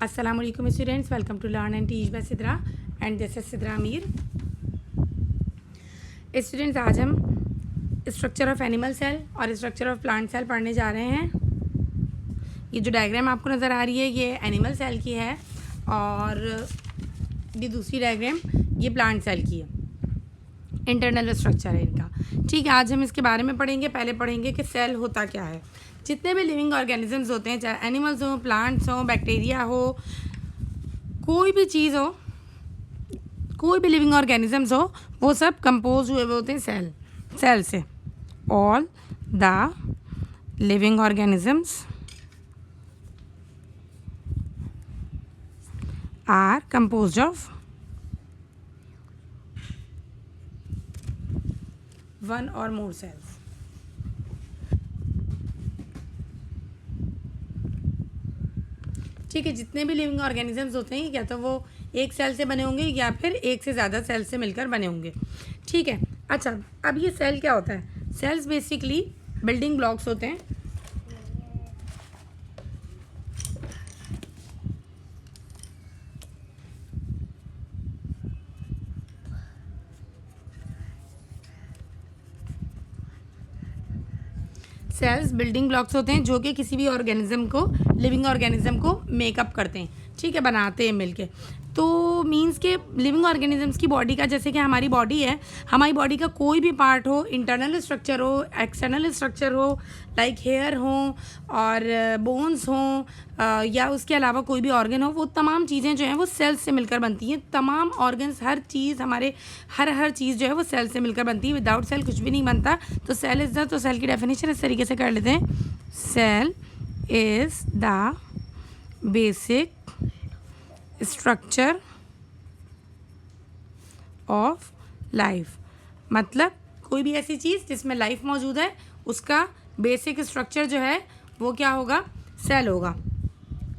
Assalamualaikum students, welcome to Learn and Teach by Sidra and this is Sidra Amir. Students आज हम structure of animal cell और structure of plant cell पढ़ने जा रहे हैं। ये जो डायग्राम आपको नज़र आ रही है ये एनिमल सेल की है और ये दूसरी डायग्राम ये प्लांट सेल की है। इंटरनल स्ट्रक्चर है इनका। ठीक है, आज हम इसके बारे में पढ़ेंगे। पहले पढ़ेंगे कि सेल होता क्या है। जितने भी लिविंग ऑर्गेनिजम्स होते हैं, चाहे एनिमल्स हो, प्लांट्स हो, बैक्टीरिया हो, कोई भी चीज़ हो, कोई भी लिविंग ऑर्गेनिजम्स हो, वो सब कंपोज हुए हुए होते हैं सेल से। All the living organisms are composed of one और मोर सेल्स। ठीक है, जितने भी लिविंग ऑर्गेनिजम्स होते हैं या तो वो एक सेल से बने होंगे या फिर एक से ज़्यादा सेल से मिलकर बने होंगे। ठीक है, अच्छा अब ये सेल क्या होता है? सेल्स बेसिकली बिल्डिंग ब्लॉक्स होते हैं। सेल्स बिल्डिंग ब्लॉक्स होते हैं जो कि किसी भी ऑर्गेनिज्म को, लिविंग ऑर्गेनिज्म को मेकअप करते हैं। ठीक है, बनाते हैं मिलके। तो मींस के लिविंग ऑर्गेनिजम्स की बॉडी का, जैसे कि हमारी बॉडी है, हमारी बॉडी का कोई भी पार्ट हो, इंटरनल स्ट्रक्चर हो, एक्सटर्नल स्ट्रक्चर हो, लाइक हेयर हो और बोन्स हो या उसके अलावा कोई भी ऑर्गन हो, वो तमाम चीज़ें जो हैं वो सेल्स से मिलकर बनती हैं। तमाम ऑर्गन्स, हर चीज़, हमारे हर चीज़ जो है वो सेल से मिलकर बनती है। विदाउट सेल कुछ भी नहीं बनता। तो सेल इज़ द, तो सेल की डेफिनेशन इस तरीके से कर लेते हैं। Cell is the basic structure of life. मतलब कोई भी ऐसी चीज़ जिसमें लाइफ मौजूद है उसका बेसिक स्ट्रक्चर जो है वो क्या होगा? सेल होगा।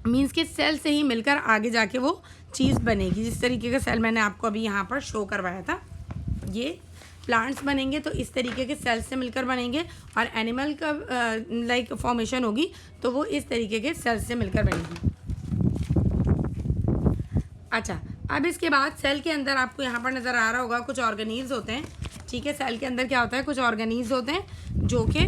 मीन्स कि सेल से ही मिलकर आगे जाके वो चीज़ बनेगी। जिस तरीके का सेल मैंने आपको अभी यहाँ पर शो करवाया था, ये प्लांट्स बनेंगे तो इस तरीके के सेल से मिलकर बनेंगे और एनिमल का लाइक फॉर्मेशन होगी तो वो इस तरीके के सेल से मिलकर बनेगी। अच्छा, अब इसके बाद सेल के अंदर आपको यहाँ पर नज़र आ रहा होगा कुछ ऑर्गेनील्स होते हैं। ठीक है, सेल के अंदर क्या होता है? कुछ ऑर्गेनील्स होते हैं जो कि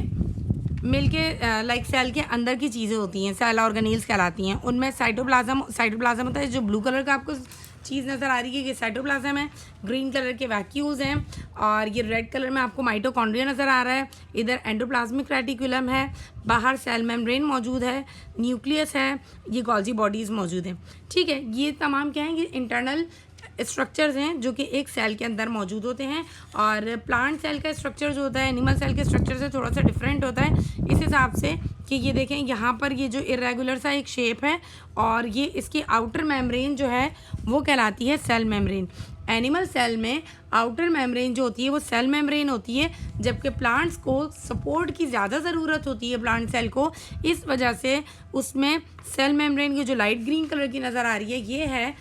मिलके लाइक सेल के अंदर की चीज़ें होती हैं, सेल ऑर्गेनील्स कहलाती हैं। उनमें साइटोप्लाज्म होता है। जो ब्लू कलर का आपको चीज़ नज़र आ रही है ये साइटोप्लाज्म है। ग्रीन कलर के वैक्यूल्स हैं और ये रेड कलर में आपको माइटोकॉन्ड्रिया नज़र आ रहा है। इधर एंडोप्लाज्मिक रेटिकुलम है, बाहर सेल मेम्ब्रेन मौजूद है, न्यूक्लियस है, ये गोल्जी बॉडीज़ मौजूद हैं। ठीक है, ये तमाम क्या हैं? ये इंटरनल स्ट्रक्चर्स हैं जो कि एक सेल के अंदर मौजूद होते हैं। और प्लांट सेल का स्ट्रक्चर जो होता है एनिमल सेल के स्ट्रक्चर से थोड़ा सा डिफरेंट होता है इस हिसाब से कि ये देखें यहाँ पर ये जो इरेगुलर सा एक शेप है और ये इसकी आउटर मेम्ब्रेन जो है वो कहलाती है सेल मेम्ब्रेन। एनिमल सेल में आउटर मेम्ब्रेन जो होती है वो सेल मेम्ब्रेन होती है, जबकि प्लांट्स को सपोर्ट की ज़्यादा ज़रूरत होती है प्लांट सेल को। इस वजह से उसमें सेल मेम्ब्रेन की जो लाइट ग्रीन कलर की नज़र आ रही है ये है।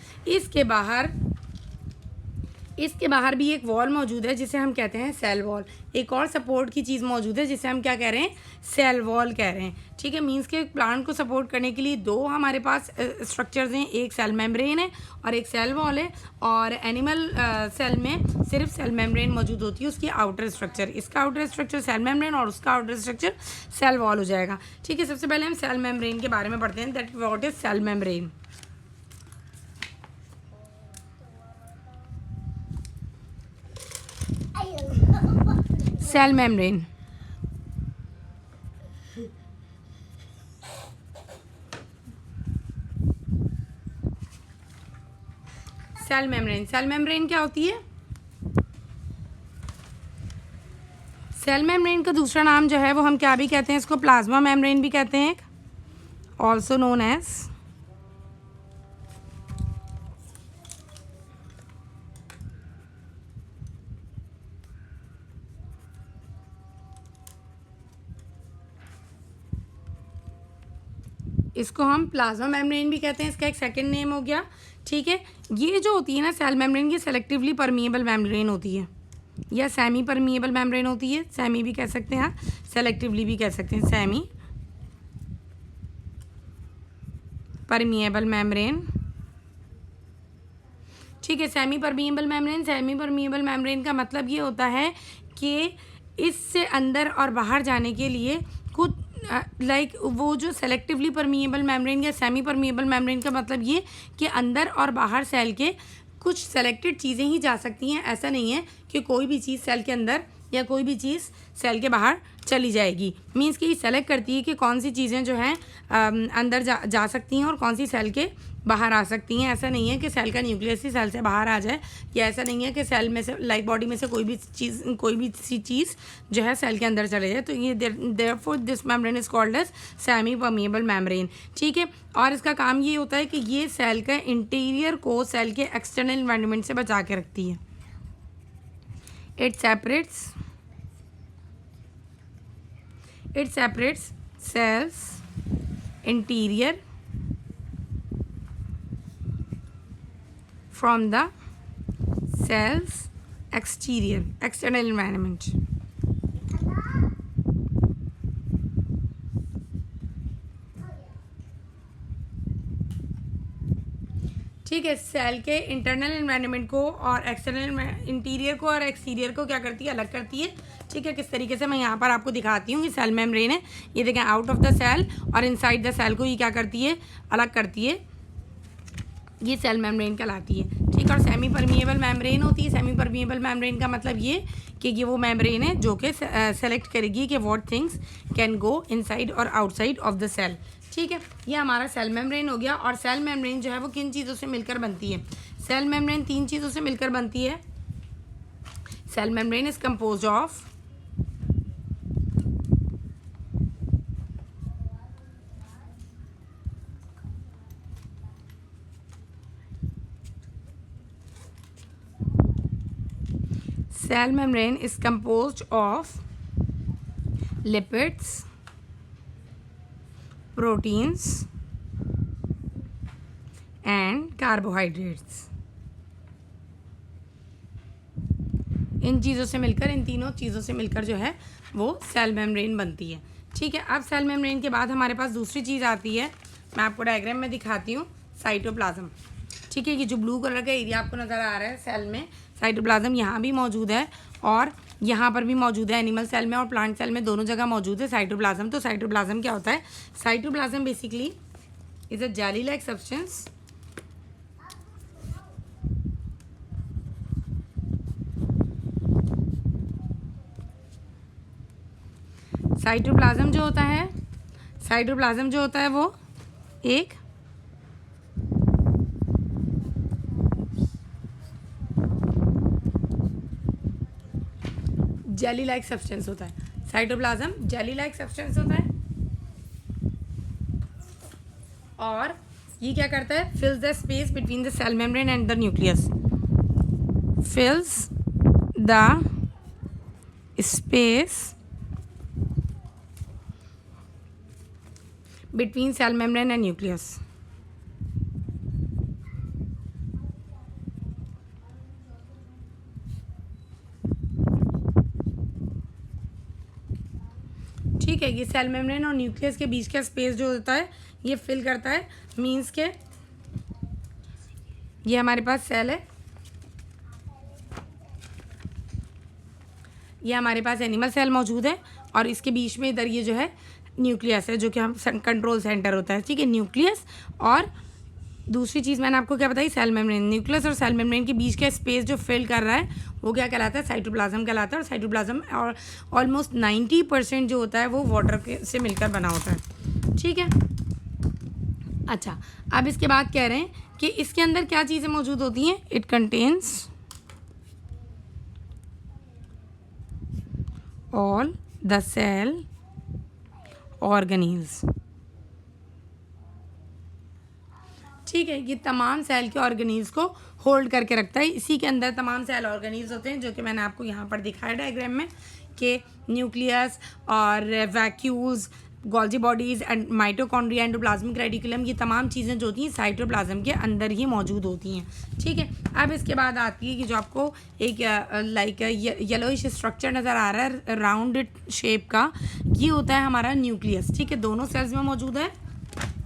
इसके बाहर भी एक वॉल मौजूद है जिसे हम कहते हैं सेल वॉल। एक और सपोर्ट की चीज़ मौजूद है जिसे हम क्या कह रहे हैं? सेल वॉल कह रहे हैं। ठीक है, मींस के प्लांट को सपोर्ट करने के लिए दो हमारे पास स्ट्रक्चर्स हैं, एक सेल मेम्ब्रेन है और एक सेल वॉल है। और एनिमल सेल में सिर्फ सेल मेम्ब्रेन मौजूद होती है, उसकी आउटर स्ट्रक्चर, इसका आउटर स्ट्रक्चर सेल मेम्ब्रेन और उसका आउटर स्ट्रक्चर सेल वॉल हो जाएगा। ठीक है, सबसे पहले हम सेल मेम्ब्रेन के बारे में पढ़ते हैं। That what is cell membrane. Cell membrane cell membrane क्या होती है? सेल मेम्ब्रेन का दूसरा नाम जो है वो हम क्या भी कहते हैं? इसको प्लाज्मा मेम्ब्रेन भी कहते हैं, ऑल्सो नोन एज। इसको हम प्लाज्मा मेम्ब्रेन भी कहते हैं, इसका एक सेकंड नेम हो गया। ठीक है, ये जो होती है ना सेल मेम्ब्रेन की सेलेक्टिवली परमिएबल मेम्ब्रेन होती है या सेमी परमिएबल मेम्ब्रेन होती है। सेमी भी कह सकते हैं, सेलेक्टिवली भी कह सकते हैं। Semi permeable membrane. ठीक है, semi permeable membrane. Semi permeable membrane का मतलब ये होता है कि इससे अंदर और बाहर जाने के लिए कुछ लाइक वो जो सेलेक्टिवली परमिएबल मेम्ब्रेन या सेमी परमिएबल मेम्ब्रेन का मतलब ये कि अंदर और बाहर सेल के कुछ सेलेक्टेड चीज़ें ही जा सकती हैं। ऐसा नहीं है कि कोई भी चीज़ सेल के अंदर या कोई भी चीज़ सेल के बाहर चली जाएगी। मीन्स कि ये सेलेक्ट करती है कि कौन सी चीज़ें जो हैं अंदर जा सकती हैं और कौन सी सेल के बाहर आ सकती हैं। ऐसा नहीं है कि सेल का न्यूक्लियस ही सेल से बाहर आ जाए, या ऐसा नहीं है कि सेल में से लाइक बॉडी में से कोई भी सी चीज़ जो है सेल के अंदर चले जाए। तो ये therefore this membrane is called as semi permeable membrane. ठीक है, और इसका काम ये होता है कि ये सेल का इंटीरियर को सेल के एक्सटर्नल एनवायरनमेंट से बचा के रखती है। It separates cells interior from the cells external environment। ठीक है, सेल के इंटरनल एनवायरनमेंट को और एक्सटर्नल इंटीरियर को और एक्सटीरियर को क्या करती है, अलग करती है। ठीक है, किस तरीके से मैं यहाँ पर आपको दिखाती हूँ। ये सेल मेम्ब्रेन है, ये देखें आउट ऑफ द सेल और इनसाइड द सेल को ये क्या करती है, अलग करती है। ये सेल मेम्ब्रेन कहलाती है। ठीक है, और सेमी परमिएबल मेम्ब्रेन होती है। सेमी परमिएबल मेम्ब्रेन का मतलब ये कि ये वो मेम्ब्रेन है जो कि सेलेक्ट करेगी कि what things can go inside और आउटसाइड ऑफ द सेल। ठीक है, ये हमारा सेल मेम्ब्रेन हो गया। और सेल मेम्ब्रेन जो है वो किन चीज़ों से मिलकर बनती है? सेल मेम्ब्रेन 3 चीज़ों से मिलकर बनती है। Cell membrane is composed of cell membrane is composed of lipids, proteins and carbohydrates। इन चीज़ों से मिलकर, इन तीनों चीज़ों से मिलकर जो है वो सेल मेम्ब्रेन बनती है। ठीक है, अब सेल मेम्ब्रेन के बाद हमारे पास दूसरी चीज़ आती है, मैं आपको डायग्राम में दिखाती हूँ, साइटोप्लाज्म। ठीक है, ये जो ब्लू कलर का एरिया आपको नज़र आ रहा है सेल में, साइटोप्लाज्म यहाँ भी मौजूद है और यहाँ पर भी मौजूद है। एनिमल सेल में और प्लांट सेल में दोनों जगह मौजूद है साइटोप्लाज्म। तो साइटोप्लाज्म क्या होता है? Cytoplasm basically is a jelly like substance cytoplasm जो होता है, साइटोप्लाज्म जो होता है वो एक जेली लाइक सब्सटेंस होता है। साइटोप्लाज्म जेली लाइक सब्सटेंस होता है और ये क्या करता है? Fills the space between the cell membrane and the nucleus. Fills the space between cell membrane and nucleus. ठीक है, ये सेल मेम्ब्रेन और न्यूक्लियस के बीच का स्पेस जो होता है ये फिल करता है। मीन्स के ये हमारे पास सेल है, ये हमारे पास एनिमल सेल मौजूद है और इसके बीच में इधर ये जो है न्यूक्लियस है जो कि हम कंट्रोल सेंटर होता है। ठीक है, न्यूक्लियस और दूसरी चीज़ मैंने आपको क्या बताई? Cell membrane. न्यूक्लियस और सेल मेम्ब्रेन के बीच का स्पेस जो फिल कर रहा है वो क्या कहलाता है? साइटोप्लाज्म कहलाता है। और साइटोप्लाज्म और ऑलमोस्ट 90% जो होता है वो वाटर से मिलकर बना होता है। ठीक है, अच्छा, अब इसके बाद कह रहे हैं कि इसके अंदर क्या चीज़ें मौजूद होती हैं? It contains all the cell organelles. ठीक है, ये तमाम सेल के ऑर्गेनील्स को होल्ड करके रखता है। इसी के अंदर तमाम सेल ऑर्गेनील्स होते हैं जो कि मैंने आपको यहाँ पर दिखाया डायग्राम में कि न्यूक्लियस और vacuoles, Golgi bodies and mitochondria, endoplasmic reticulum, ये तमाम चीज़ें जो होती हैं साइटोप्लाज्म के अंदर ही मौजूद होती हैं। ठीक है, अब इसके बाद आती है कि जो आपको एक लाइक येलोइश स्ट्रक्चर नज़र आ रहा है राउंड शेप का, ये होता है हमारा न्यूक्लियस। ठीक है, दोनों सेल्स में मौजूद है,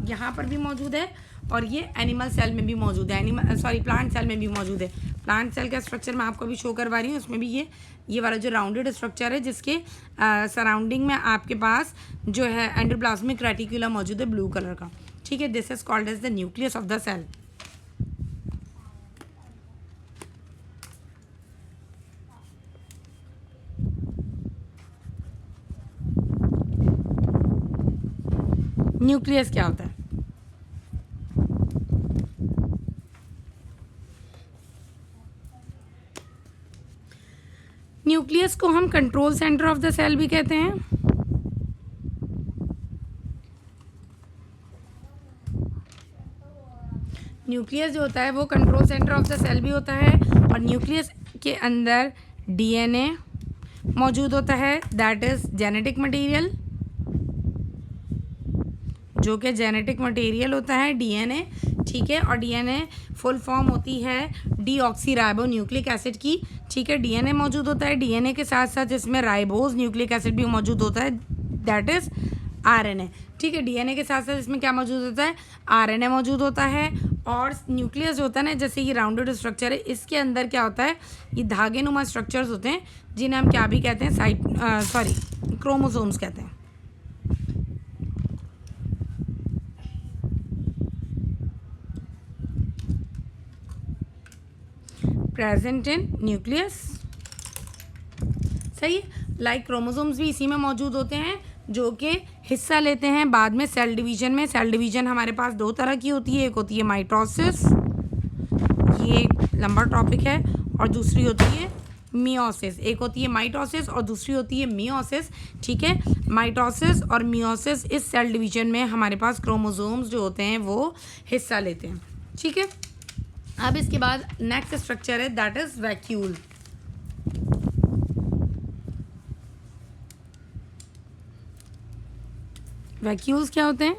यहाँ पर भी मौजूद है और ये एनिमल सेल में भी मौजूद है, प्लांट सेल में भी मौजूद है। प्लांट सेल का स्ट्रक्चर मैं आपको अभी शो करवा रही हूँ, उसमें भी ये वाला जो राउंडेड स्ट्रक्चर है, जिसके सराउंडिंग में आपके पास जो है एंडोप्लाज्मिक रेटिकुलम मौजूद है ब्लू कलर का, ठीक है। This is called as the nucleus of the cell. Nucleus क्या होता है? न्यूक्लियस को हम control centre of the cell भी कहते हैं। न्यूक्लियस जो होता है वो control centre of the cell भी होता है, और न्यूक्लियस के अंदर डीएनए मौजूद होता है, दैट इज जेनेटिक मटेरियल, जो कि जेनेटिक मटेरियल होता है डीएनए, ठीक है। और डीएनए फुल फॉर्म होती है डीऑक्सीराइबो न्यूक्लिक एसिड की, ठीक है। डीएनए मौजूद होता है, डीएनए के साथ साथ इसमें राइबोज न्यूक्लिक एसिड भी मौजूद होता है, दैट इज आरएनए, ठीक है। डीएनए के साथ साथ इसमें क्या मौजूद होता है? आरएनए मौजूद होता है। और न्यूक्लियस जो होता है ना, जैसे ये राउंडेड स्ट्रक्चर है, इसके अंदर क्या होता है? ये धागेनुमा स्ट्रक्चर्स होते हैं, जिन्हें हम क्या भी कहते हैं? क्रोमोसोम्स कहते हैं। प्रेजेंट इन न्यूक्लियस, सही है। लाइक क्रोमोसोम्स भी इसी में मौजूद होते हैं, जो कि हिस्सा लेते हैं बाद में सेल डिवीजन में। सेल डिवीजन हमारे पास दो तरह की होती है, एक होती है माइटोसिस, ये एक लंबा टॉपिक है, और दूसरी होती है मियोसिस। एक होती है माइटोसिस और दूसरी होती है मियोसिस, ठीक है। माइटोसिस और मियोसिस, इस सेल डिवीजन में हमारे पास क्रोमोसोम्स जो होते हैं वो हिस्सा लेते हैं, ठीक है। अब इसके बाद नेक्स्ट स्ट्रक्चर है, दैट इज वैक्यूल। वैक्यूल्स क्या होते हैं?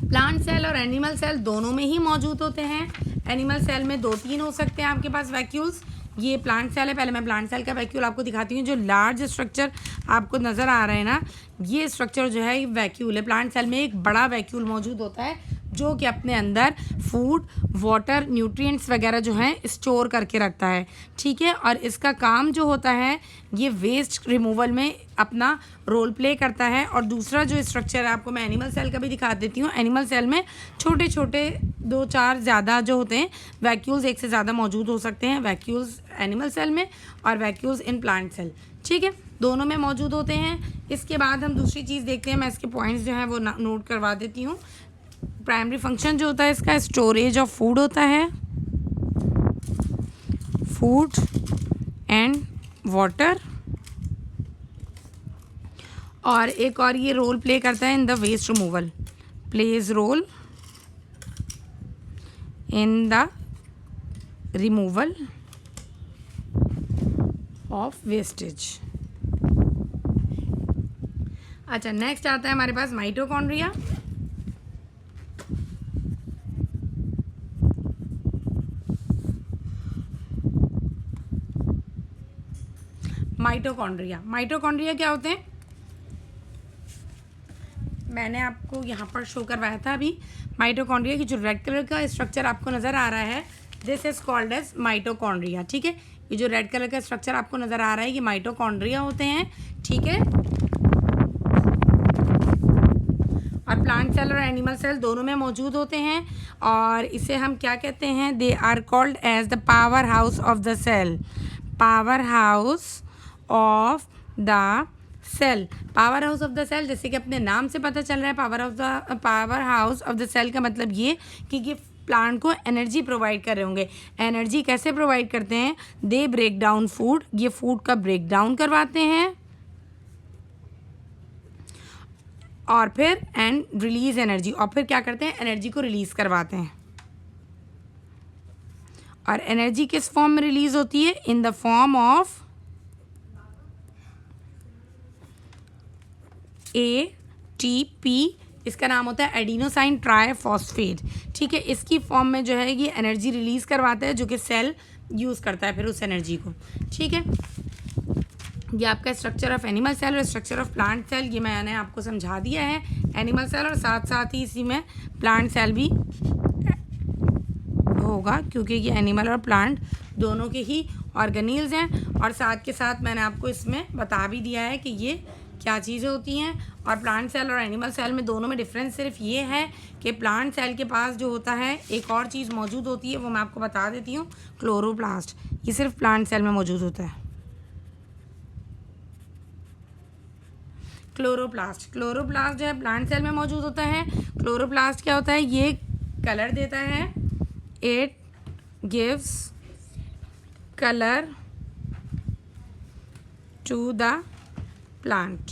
प्लांट सेल और एनिमल सेल दोनों में ही मौजूद होते हैं। एनिमल सेल में 2-3 हो सकते हैं आपके पास वैक्यूल्स। ये प्लांट सेल है, पहले मैं प्लांट सेल का वैक्यूल आपको दिखाती हूँ। जो लार्ज स्ट्रक्चर आपको नज़र आ रहा है ना, ये स्ट्रक्चर जो है ये वैक्यूल है। प्लांट सेल में एक बड़ा वैक्यूल मौजूद होता है, जो कि अपने अंदर फूड, वाटर, न्यूट्रिएंट्स वगैरह जो हैं स्टोर करके रखता है, ठीक है। और इसका काम जो होता है, ये वेस्ट रिमूवल में अपना रोल प्ले करता है। और दूसरा जो स्ट्रक्चर है, आपको मैं एनिमल सेल का भी दिखा देती हूँ। एनिमल सेल में छोटे छोटे 2-4 ज़्यादा जो होते हैं वैक्यूल्स, एक से ज़्यादा मौजूद हो सकते हैं। वैक्यूल्स एनिमल सेल में और वैक्यूल्स इन प्लांट सेल, ठीक है, दोनों में मौजूद होते हैं। इसके बाद हम दूसरी चीज़ देखते हैं, मैं इसके पॉइंट्स जो हैं वो नोट करवा देती हूँ। प्राइमरी फंक्शन जो होता है इसका स्टोरेज ऑफ फूड होता है, फूड एंड वाटर। और एक और ये रोल प्ले करता है in the waste removal, plays role in the removal of wastage. अच्छा, नेक्स्ट आता है हमारे पास माइटोकॉन्ड्रिया। माइटोकॉन्ड्रिया क्या होते हैं? मैंने आपको यहाँ पर शो करवाया था अभी। माइटोकॉन्ड्रिया की जो रेड कलर का स्ट्रक्चर आपको नज़र आ रहा है, this is called as mitochondria, ठीक है। ये जो रेड कलर का स्ट्रक्चर आपको नज़र आ रहा है, ये माइटोकॉन्ड्रिया होते हैं, ठीक है। और प्लांट सेल और एनिमल सेल दोनों में मौजूद होते हैं, और इसे हम क्या कहते हैं? They are called as the power house of the cell. Power house of the cell, power house of the cell, जैसे कि अपने नाम से पता चल रहा है, power house of the cell का मतलब ये कि ये प्लांट को एनर्जी प्रोवाइड कर रहे होंगे। एनर्जी कैसे प्रोवाइड करते हैं? दे ब्रेक डाउन फूड, ये फूड का ब्रेक डाउन करवाते हैं, और फिर एंड रिलीज एनर्जी, और फिर क्या करते हैं? एनर्जी को रिलीज करवाते हैं। और एनर्जी किस फॉर्म में रिलीज होती है? In the form of ATP, इसका नाम होता है एडिनोसाइन ट्राइफॉस्फेट, ठीक है। इसकी फॉर्म में जो है ये एनर्जी रिलीज़ करवाता है, जो कि सेल यूज़ करता है फिर उस एनर्जी को, ठीक है। ये आपका स्ट्रक्चर ऑफ एनिमल सेल और स्ट्रक्चर ऑफ प्लांट सेल ये मैंने आपको समझा दिया है। एनिमल सेल और साथ साथ ही इसी में प्लांट सेल भी होगा, क्योंकि ये एनिमल और प्लांट दोनों के ही ऑर्गेनील्स हैं। और साथ के साथ मैंने आपको इसमें बता भी दिया है कि ये क्या चीज़ें होती हैं। और प्लांट सेल और एनिमल सेल में दोनों में डिफरेंस सिर्फ ये है कि प्लांट सेल के पास जो होता है एक और चीज़ मौजूद होती है, वो मैं आपको बता देती हूँ, क्लोरोप्लास्ट। ये सिर्फ प्लांट सेल में मौजूद होता है। क्लोरोप्लास्ट जो है प्लांट सेल में मौजूद होता है। क्लोरोप्लास्ट क्या होता है? ये कलर देता है। It gives colour to the plant.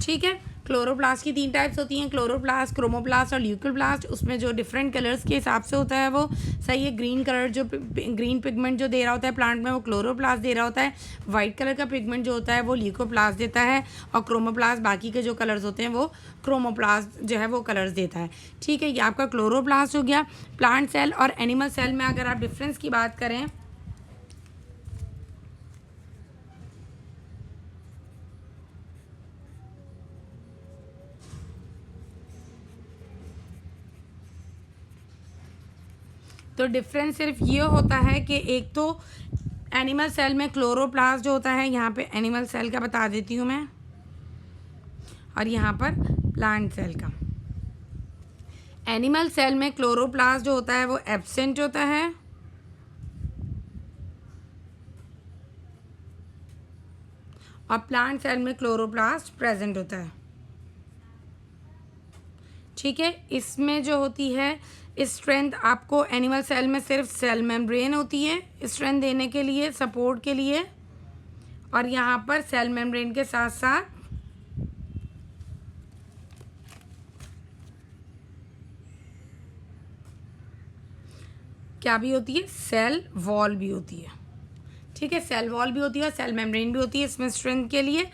ठीक है, क्लोरोप्लास्ट की 3 टाइप्स होती हैं, क्लोरोप्लास्ट, क्रोमोप्लास्ट और ल्यूकोप्लास्ट। उसमें जो डिफरेंट कलर्स के हिसाब से होता है वो सही है। ग्रीन कलर जो ग्रीन पिगमेंट जो दे रहा होता है प्लांट में वो क्लोरोप्लास्ट दे रहा होता है। वाइट कलर का पिगमेंट जो होता है वो ल्यूकोप्लास्ट देता है। और क्रोमोप्लास्ट बाकी के जो कलर्स होते हैं वो क्रोमोप्लास्ट जो है वो कलर्स देता है। ठीक है, ये आपका क्लोरोप्लास्ट हो गया। प्लांट सेल और एनिमल सेल में अगर आप डिफरेंस की बात करें तो डिफरेंस सिर्फ ये होता है कि एक तो एनिमल सेल में क्लोरोप्लास्ट जो होता है, यहाँ पे एनिमल सेल का बता देती हूँ मैं, और यहाँ पर प्लांट सेल का। एनिमल सेल में क्लोरोप्लास्ट जो होता है वो एब्सेंट होता है, और प्लांट सेल में क्लोरोप्लास्ट प्रेजेंट होता है। ठीक है, इसमें जो होती है स्ट्रेंथ आपको एनिमल सेल में सिर्फ सेल मेम्ब्रेन होती है स्ट्रेंथ देने के लिए, सपोर्ट के लिए। और यहाँ पर सेल मेम्ब्रेन के साथ साथ क्या भी होती है? सेल वॉल भी होती है। ठीक है, सेल वॉल भी होती है और सेल मेम्ब्रेन भी होती है इसमें स्ट्रेंथ के लिए,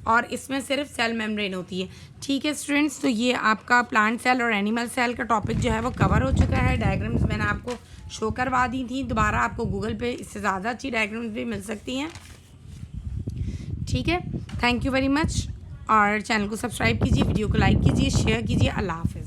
और इसमें सिर्फ सेल मेम्ब्रेन होती है। ठीक है स्टूडेंट्स, तो ये आपका प्लांट सेल और एनिमल सेल का टॉपिक जो है वो कवर हो चुका है। डायग्राम्स मैंने आपको शो करवा दी थी, दोबारा आपको गूगल पे इससे ज़्यादा अच्छी डायग्राम्स भी मिल सकती हैं। ठीक है, थैंक यू वेरी मच, और चैनल को सब्सक्राइब कीजिए, वीडियो को लाइक कीजिए, शेयर कीजिए। अल्लाह हाफ़िज़।